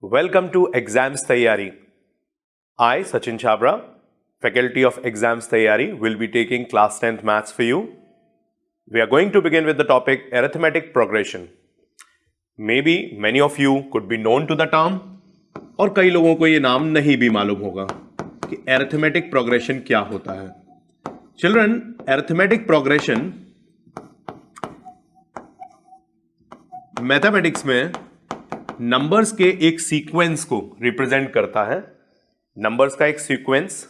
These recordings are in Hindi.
Welcome to Exams Taiyari. I, Sachin Chabra, Faculty of Exams Taiyari, will be taking class 10th maths for you. We are going to begin with the topic arithmetic progression. Maybe many of you could be known to the term, और कई लोगों को ये नाम नहीं भी मालूम होगा कि arithmetic progression क्या होता है. Children, arithmetic progression मैथमेटिक्स में नंबर्स के एक सीक्वेंस को रिप्रेजेंट करता है. नंबर्स का एक सीक्वेंस.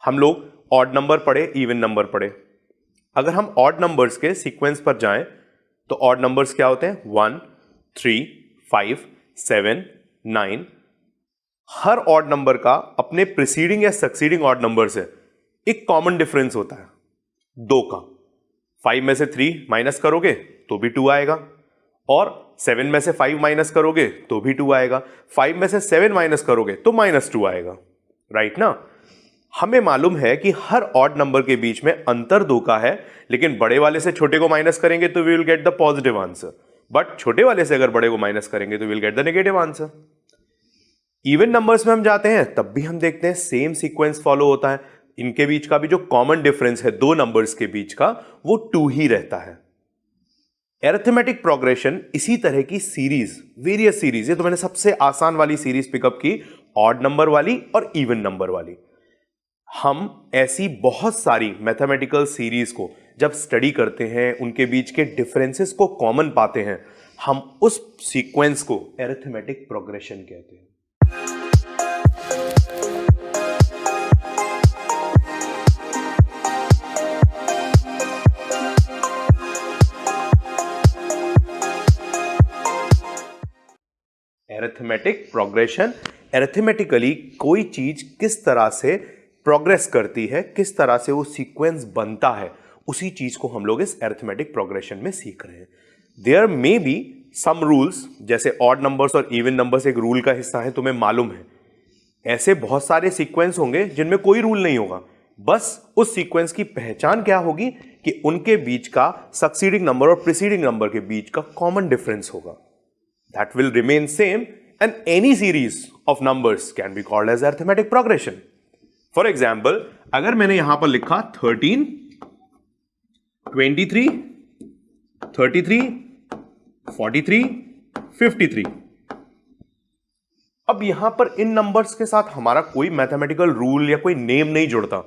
हम लोग ऑड नंबर पढ़े, इवन नंबर पढ़े. अगर हम ऑड नंबर्स के सीक्वेंस पर जाएं तो ऑड नंबर्स क्या होते हैं? 1, 3, 5, 7, 9. हर ऑड नंबर का अपने प्रीसीडिंग या सक्सीडिंग ऑड नंबर से एक कॉमन डिफरेंस होता है, 2 का. 5 में से 3 माइनस करोगे तो भी 2 आएगा, और 7 में से 5 माइनस करोगे तो भी 2 आएगा. 5 में से 7 माइनस करोगे तो -2 आएगा. राइट ना? हमें मालूम है कि हर ऑड नंबर के बीच में अंतर 2 का है, लेकिन बड़े वाले से छोटे को माइनस करेंगे तो we will get the positive answer, but छोटे वाले से अगर बड़े को माइनस करेंगे तो we will get the negative answer. Even numbers में हम जाते हैं तब भी हम देखते हैं सेम सीक्वेंस फॉलो होता है. इनके बीच का भी जो कॉमन डिफरेंस है 2 नंबर्स के बीच का, वो 2 ही रहता है. एरिथमेटिक प्रोग्रेशन इसी तरह की सीरीज, वेरियस सीरीज, ये तो मैंने सबसे आसान वाली सीरीज पिकअप की, ऑड नंबर वाली और इवन नंबर वाली. हम ऐसी बहुत सारी मैथमेटिकल सीरीज को जब स्टडी करते हैं, उनके बीच के डिफरेंसेस को कॉमन पाते हैं, हम उस सीक्वेंस को एरिथमेटिक प्रोग्रेशन कहते हैं. एरिथमेटिक प्रोग्रेशन, एरिथमेटिकली कोई चीज किस तरह से प्रोग्रेस करती है, किस तरह से वो सीक्वेंस बनता है, उसी चीज को हम लोग इस एरिथमेटिक प्रोग्रेशन में सीख रहे हैं. There may be some rules, जैसे ऑड नंबर्स और इवन नंबर्स एक रूल का हिस्सा है, तुम्हें मालूम है. ऐसे बहुत सारे सीक्वेंस होंगे जिनमें कोई रूल नहीं होगा, बस उस सीक्वेंस की पहचान क्या होगी कि उनके बीच का सक्सीडिंग नंबर और प्रीसीडिंग नंबर के बीच का कॉमन डिफरेंस होगा. That will remain same, and any series of numbers can be called as arithmetic progression. For example, अगर मैंने यहां पर लिखा 13, 23, 33, 43, 53. अब यहां पर इन नंबर्स के साथ हमारा कोई मैथमेटिकल रूल या कोई नेम नहीं जुड़ता,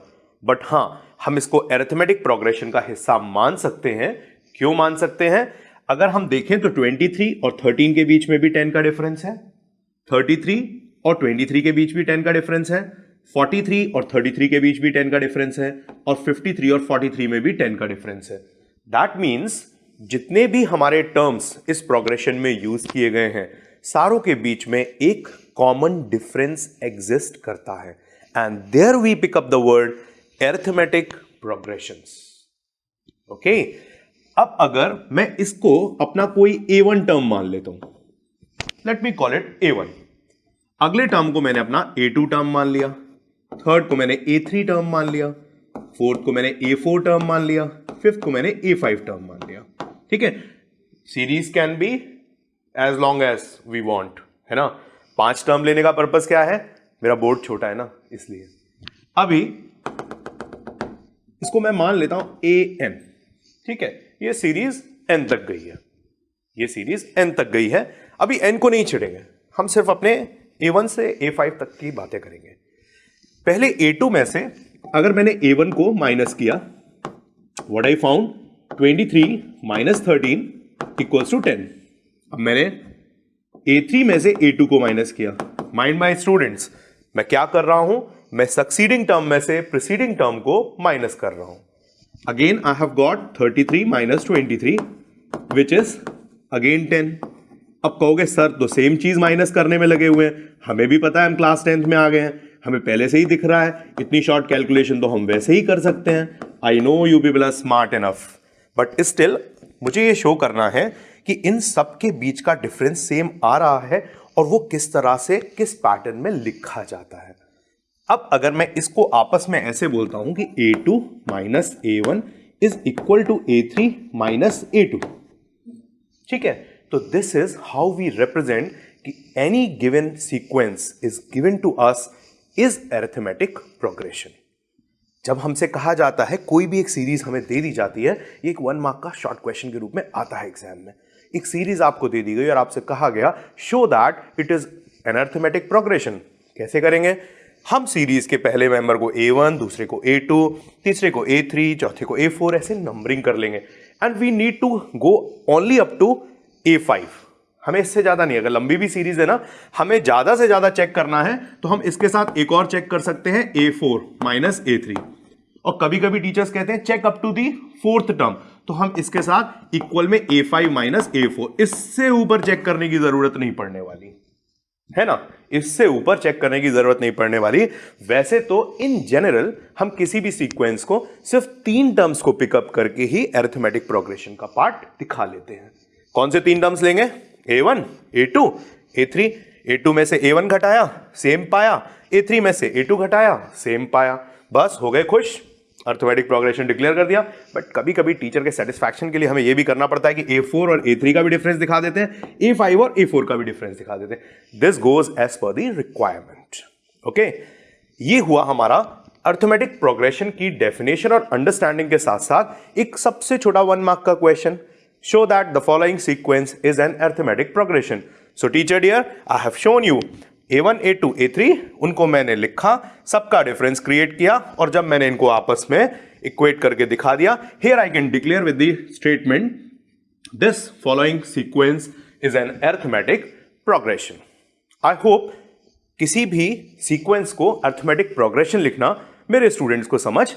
बट हां, हम इसको अरिथमेटिक प्रोग्रेशन का हिस्सा मान सकते हैं. क्यों मान सकते हैं? अगर हम देखें तो 23 और 13 के बीच में भी 10 का डिफरेंस है, 33 और 23 के बीच भी 10 का डिफरेंस है, 43 और 33 के बीच भी 10 का डिफरेंस है, और 53 और 43 में भी 10 का डिफरेंस है. दैट मीन्स जितने भी हमारे टर्म्स इस प्रोग्रेशन में यूज किए गए हैं, सारों के बीच में एक कॉमन डिफरेंस एग्जिस्ट करता है, and there we pick up the word arithmetic progressions. Okay, अब अगर मैं इसको अपना कोई A1 टर्म मान लेता हूं, let me call it A1. अगले टर्म को मैंने अपना A2 टर्म मान लिया, थर्ड को मैंने A3 टर्म मान लिया, फोर्थ को मैंने A4 टर्म मान लिया, फिफ्थ को मैंने A5 टर्म मान लिया. ठीक है, series can be as long as we want, है ना. 5 टर्म लेने का पर्पस क्या है? मेरा बोर्ड छोटा है ना, इसलिए. अभी इसको मैं मान लेता हूं AN. ठीक है, ये सीरीज n तक गई है, ये सीरीज n तक गई है. अभी n को नहीं छेड़ेंगे, हम सिर्फ अपने A1 से A5 तक की बातें करेंगे. पहले A2 में से अगर मैंने A1 को माइनस किया, what I found, 23 minus 13 equals to 10. अब मैंने A3 में से A2 को माइनस किया. माइंड माय स्टूडेंट्स, मैं क्या कर रहा हूं? मैं सक्सीडिंग टर्म में से प्रीसीडिंग टर्म को माइनस कर रहा हूं. Again I have got 33 minus 23 which is again 10. अब कहोगे सर तो सेम चीज माइनस करने में लगे हुए हैं, हमें भी पता है हम क्लास 10th में आ गए हैं, हमें पहले से ही दिख रहा है, इतनी शॉर्ट कैलकुलेशन तो हम वैसे ही कर सकते हैं. I know you people are smart enough, but still मुझे ये शो करना है कि इन सब के बीच का डिफरेंस सेम आ रहा है और वो किस तरह से किस पैटर्न में लिखा जाता है. अब अगर मैं इसको आपस में ऐसे बोलता हूं कि A2 minus A1 is equal to A3 minus A2. ठीक है, तो this is how we represent कि any given sequence is given to us is arithmetic progression. जब हमसे कहा जाता है कोई भी एक सीरीज हमें दे दी जाती है, ये एक 1 मार्क का शॉर्ट क्वेश्चन के रूप में आता है एग्जाम में। एक सीरीज आपको दे दी गई और आपसे कहा गया show that it is an arithmetic progression. कैसे करेंगे? हम सीरीज के पहले मेंबर को A1, दूसरे को A2, तीसरे को A3, चौथे को A4 ऐसे नंबरिंग कर लेंगे and we need to go only up to A5। हमें इससे ज्यादा नहीं, अगर लंबी भी सीरीज है ना, हमें ज्यादा से ज्यादा चेक करना है तो हम इसके साथ एक और चेक कर सकते हैं A4 माइनस A3। और कभी कभी टीचर्स कहते हैं check up to the 4th term, तो हम इसके साथ इक्वल में A5 माइनस A4, इससे ऊपर चेक करने की जरूरत नहीं पड़ने वाली है ना, इससे ऊपर चेक करने की जरूरत नहीं पड़ने वाली। वैसे तो इन जनरल हम किसी भी सीक्वेंस को सिर्फ 3 टर्म्स को पिकअप करके ही अरिथमेटिक प्रोग्रेशन का पार्ट दिखा लेते हैं। कौन से 3 टर्म्स लेंगे? A1, A2, A3। A2 में से A1 घटाया, सेम पाया। A3 में से A2 घटाया, सेम पाया। बस हो गए खुश, अरिथमेटिक प्रोग्रेशन डिक्लेयर कर दिया। बट कभी कभी टीचर के सेटिस्फैक्शन के लिए हमें यह भी करना पड़ता है कि A4 और A3 का भी डिफरेंस दिखा देते हैं, A5 और A4 का भी डिफरेंस दिखा देते हैं। This goes as per the requirement. Okay, ये हुआ हमारा अरिथमेटिक प्रोग्रेशन की डेफिनेशन और अंडरस्टैंडिंग के साथ साथ एक सबसे छोटा 1 मार्क का question, show that the following sequence is an arithmetic progression. So teacher dear, I have shown you A1, A2, A3, उनको मैंने लिखा, सबका डिफरेंस क्रिएट किया और जब मैंने इनको आपस में इक्वेट करके दिखा दिया, here I can declare with the statement this following sequence is an arithmetic progression. I hope किसी भी सीक्वेंस को अरिथमेटिक प्रोग्रेशन लिखना मेरे स्टूडेंट्स को समझ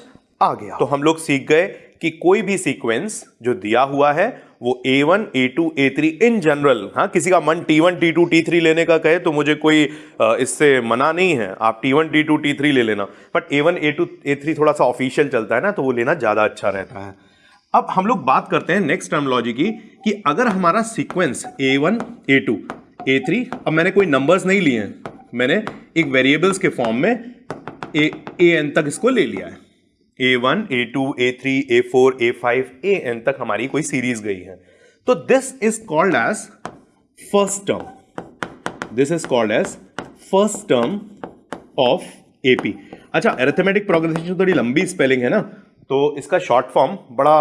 आ गया। तो हम लोग सीख गए कि कोई भी सीक्वेंस जो दिया हुआ है वो A1, A2, A3 in general, हाँ, किसी का मन T1, T2, T3 लेने का कहे तो मुझे कोई इससे मना नहीं है, आप T1, T2, T3 ले लेना, बट A1, A2, A3 थोड़ा सा ऑफिशियल चलता है ना, तो वो लेना ज्यादा अच्छा रहता है। अब हम लोग बात करते हैं नेक्स्ट टर्मिनोलॉजी की कि अगर हमारा सीक्वेंस A1, A2, A3, अब मैंने कोई नंबर्स नहीं लिए हैं, मैंने एक वेरिएबल्स के फॉर्म में AN तक इसको ले लिया है। A1, A2, A3, A4, A5, AN तक हमारी कोई सीरीज गई है, तो this is called as first term. This is called as first term of AP। अच्छा, अरिथमेटिक प्रोग्रेशन थोड़ी लंबी स्पेलिंग है ना, तो इसका शॉर्ट फॉर्म बड़ा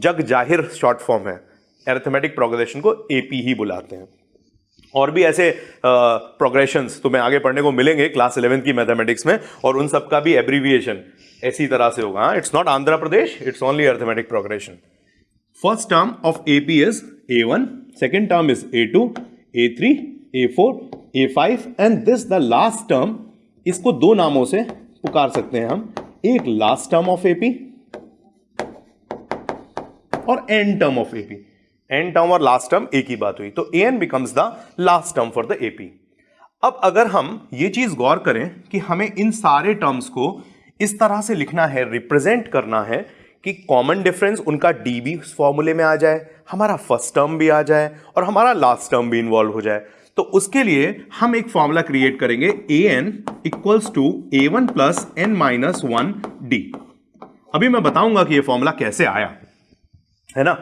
जग जाहिर शॉर्ट फॉर्म है। अरिथमेटिक प्रोग्रेशन को AP ही बुलाते हैं। और भी ऐसे प्रोग्रेशंस तुम्हें आगे पढ़ने को मिलेंगे क्लास 11 की मैथमेटिक्स में, और उन सब का भी एब्रीविएशन ऐसी तरह से होगा। It's not Andhra Pradesh, it's only arithmetic progression. First term of AP is A1, second term is A2, A3, A4, A5 and this the last term, इसको 2 नामों से पुकार सकते हैं हम, एक लास्ट टर्म ऑफ AP और and term of AP। And term और लास्ट टर्म एक ही बात हुई, तो AN becomes the last term for the AP। अब अगर हम ये चीज गौर करें कि हमें इन सारे टर्म्स को इस तरह से लिखना है, रिप्रेजेंट करना है कि कॉमन डिफरेंस उनका D भी उस फॉर्मूले में आ जाए, हमारा फर्स्ट टर्म भी आ जाए और हमारा लास्ट टर्म भी इन्वॉल्व हो जाए, तो उसके लिए हम एक फॉर्मूला क्रिएट करेंगे, AN equals to A1 plus N minus 1D। अभी मैं बताऊंगा कि यह फॉर्मूला कैसे आया, है ना।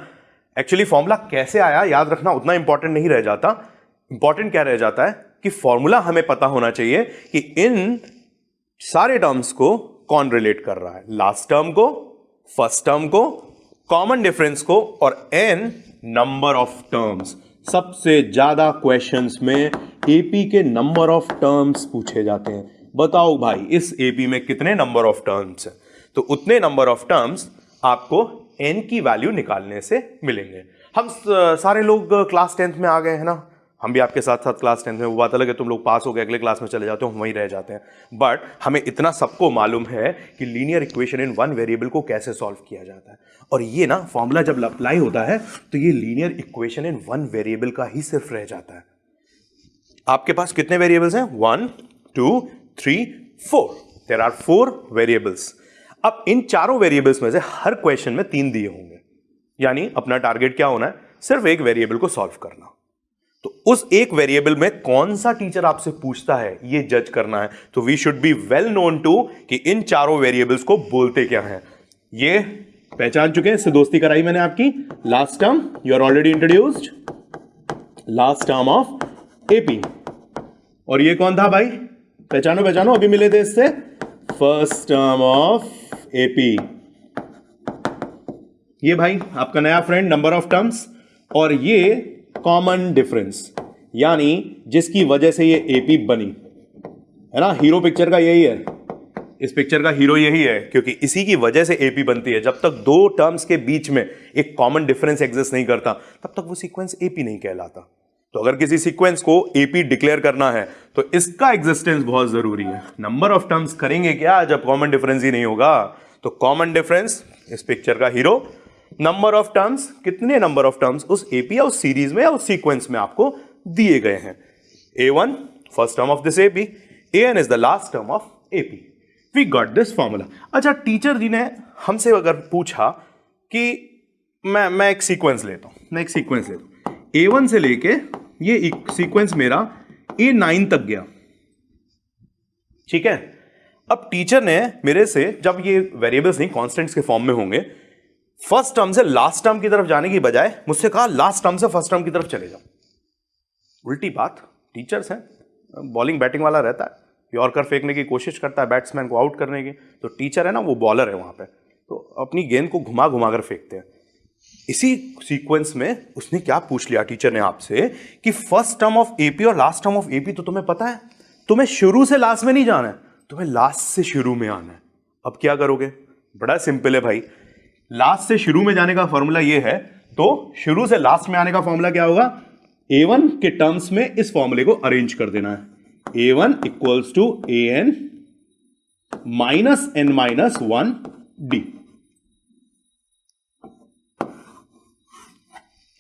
एक्चुअली फॉर्मूला कैसे आया याद रखना उतना इंपॉर्टेंट नहीं रह जाता, इंपॉर्टेंट क्या रह जाता है कि फॉर्मूला हमें पता होना चाहिए कि इन सारे टर्म्स को कौन रिलेट कर रहा है, लास्ट टर्म को, फर्स्ट टर्म को, कॉमन डिफरेंस को और n नंबर ऑफ टर्म्स। सबसे ज्यादा क्वेश्चंस में AP के नंबर ऑफ टर्म्स पूछे जाते हैं। बताओ भाई इस AP में कितने नंबर ऑफ टर्म्स हैं, तो उतने नंबर ऑफ टर्म्स आपको n की वैल्यू निकालने से मिलेंगे। हम सारे लोग क्लास 10th में आ गए हैं ना, हम भी आपके साथ साथ क्लास 10th में, वो बात अलग है तुम लोग पास हो गए अगले क्लास में चले जाते हो, हम वहीं रह जाते हैं, बट हमें इतना सबको मालूम है कि लीनियर इक्वेशन इन 1 वेरिएबल को कैसे सॉल्व किया जाता है। और ये ना फॉर्मूला जब अप्लाई होता है तो ये लीनियर इक्वेशन इन 1 वेरिएबल का ही सिर्फ रह जाता है। आपके पास कितने वेरिएबल्स हैं? 1, 2, 3, 4। There are 4 variables. अब इन चारों वेरिएबल्स में से हर क्वेश्चन में 3 दिए होंगे, यानी अपना टारगेट क्या होना है? सिर्फ एक वेरिएबल को सॉल्व करना। तो उस एक वेरिएबल में कौन सा टीचर आपसे पूछता है ये जज करना है। तो we should be well known to कि इन चारों वेरिएबल्स को बोलते क्या हैं। ये पहचान चुके हैं, इससे दोस्ती कराई मैंने आपकी। Last term you are already introduced, last term of A P, और ये कौन था भाई, पहचानो पहचानो, अभी मिले थे इससे, फर्स्ट टर्म ऑफ एपी। ये भाई आपका नया फ्रेंड नंबर ऑफ टर्म्स, और ये कॉमन डिफरेंस, यानी जिसकी वजह से ये एपी बनी है ना। हीरो पिक्चर का यही है, इस पिक्चर का हीरो यही है, क्योंकि इसी की वजह से एपी बनती है। जब तक दो टर्म्स के बीच में एक कॉमन डिफरेंस एग्जिस्ट नहीं करता तब तक वो सीक्वेंस एपी नहीं कहलाता। तो अगर किसी सीक्वेंस को एपी डिक्लेयर करना है तो इसका एग्जिस्टेंस बहुत जरूरी है। नंबर ऑफ टर्म्स करेंगे क्या जब कॉमन डिफरेंस ही नहीं होगा। तो कॉमन डिफरेंस इस पिक्चर का हीरो, नंबर ऑफ टर्म्स, कितने नंबर ऑफ टर्म्स उस एपी या उस सीरीज में या उस सीक्वेंस में आपको दिए गए हैं। A1 first term of this A P, AN is the last term of A P. We got this formula. अच्छा, टीचर जी ने हमसे अगर पूछा कि मैं एक सीक्वेंस लेता हूं, A1 से लेके ये एक सीक्वेंस मेरा A9 तक गया, ठीक है। अब टीचर ने मेरे से, जब ये वेरिएबल्स नहीं कांस्टेंट्स के फॉर्म में होंगे, फर्स्ट टर्म से लास्ट टर्म की तरफ जाने की बजाय मुझसे कहा लास्ट टर्म से फर्स्ट टर्म की तरफ चले जाओ। उल्टी बात, टीचर्स हैं, बॉलिंग बैटिंग वाला रहता है, यॉर्कर फेंकने की कोशिश करता है बैट्समैन को आउट करने की, तो टीचर है ना वो बॉलर है वहां पे, तो अपनी गेंद को घुमा घुमा कर फेंकते हैं। इसी सीक्वेंस में उसने क्या पूछ लिया टीचर ने आपसे कि फर्स्ट टर्म ऑफ एपी और लास्ट टर्म ऑफ एपी तो तुम्हें पता है, तुम्हें शुरू से लास्ट में नहीं जाना है, तुम्हें लास्ट से शुरू में आना है। अब क्या करोगे, बड़ा सिंपल है भाई, लास्ट से शुरू में जाने का फॉर्मूला ये है, तो शुरू से लास्ट में आने का फॉर्मूला क्या होगा, A1 के टर्म्स में इस फॉर्मूले को अरेंज कर देना है। A1 equals to AN minus N minus 1D।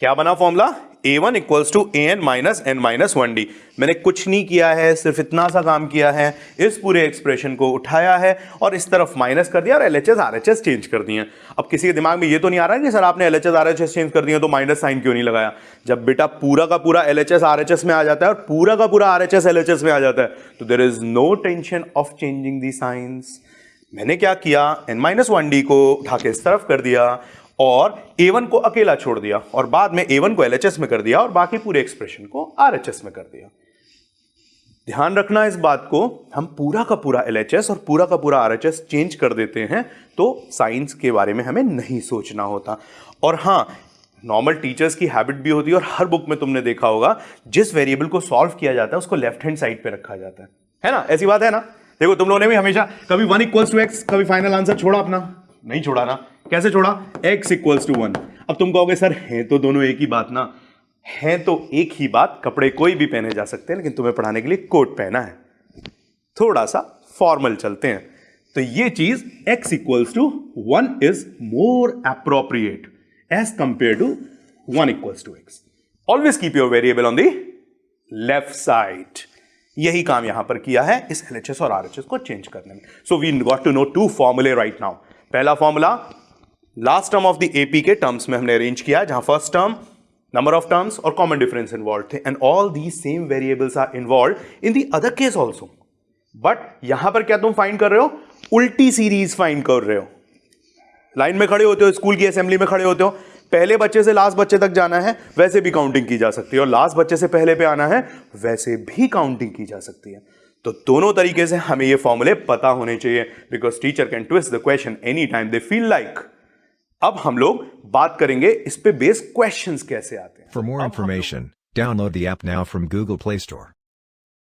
क्या बना formula, A1 equals to AN minus N minus 1D। मैंने कुछ नहीं किया है, सिर्फ इतना सा काम किया है, इस पूरे एक्सप्रेशन को उठाया है और इस तरफ माइनस कर दिया और LHS RHS चेंज कर दिए। अब किसी के दिमाग में ये तो नहीं आ रहा है कि सर आपने LHS RHS चेंज कर दिया तो माइनस साइन क्यों नहीं लगाया। जब बेटा पूरा का पूरा LHS RHS में आ जाता है और पूरा का पूरा RHS LHS में आ जाता है तो there is no tension of changing the science. मैंने क्या किया, N-1D को उठा के इस तरफ कर दिया और A1 को अकेला छोड़ दिया और बाद में A1 को LHS में कर दिया और बाकी पूरे एक्सप्रेशन को RHS में कर दिया। ध्यान रखना इस बात को, हम पूरा का पूरा LHS और पूरा का पूरा RHS चेंज कर देते हैं तो साइंस के बारे में हमें नहीं सोचना होता। और हाँ, नॉर्मल टीचर्स की हैबिट भी होती है और हर बुक में तुमने देखा होगा, जिस वेरिएबल को सॉल्व किया जाता है उसको लेफ्ट हैंड साइड पे रखा जाता है ना, ऐसी बात है ना। देखो तुम लोगों ने भी हमेशा कभी 1 इक्वल्स टू x, कभी फाइनल आंसर छोड़ा अपना, नहीं छोड़ा ना। कैसे छोड़ा, x इक्वल्स टू 1। अब तुम कहोगे सर है तो दोनों एक ही बात ना, है तो एक ही बात, कपड़े कोई भी पहने जा सकते हैं, लेकिन तुम्हें पढ़ाने के लिए कोट पहना है, थोड़ा सा फॉर्मल चलते हैं। तो ये चीज x equals to 1 is more appropriate as compare to 1 equals to x। Always keep your variable on the left side. यही काम यहां पर किया है इस LHS और RHS को चेंज करने में। So we got to know 2 फॉर्मूले राइट नाउ। पहला formula last term of the A P के टर्म्स में हमने अरेंज किया, जहां first term, number of terms और कॉमन डिफरेंस इन्वॉल्व थे, and all these same variables are involve in the other case also. But यहां पर क्या तुम फाइंड कर रहे हो, उल्टी सीरीज फाइंड कर रहे हो। लाइन में खड़े होते हो, स्कूल की असेंबली में खड़े होते हो, पहले बच्चे से लास्ट बच्चे तक जाना है, वैसे भी काउंटिंग की जा सकती है, और लास्ट बच्चे से पहले पे आना है, वैसे भी काउंटिंग की जा सकती है। तो दोनों तरीके से हमें ये फॉर्मूले पता होने चाहिए, because teacher can twist the question any time they feel like. अब हम लोग बात करेंगे इस पे बेस्ड क्वेश्चंस कैसे आते हैं। For more information, download the app now from Google Play Store.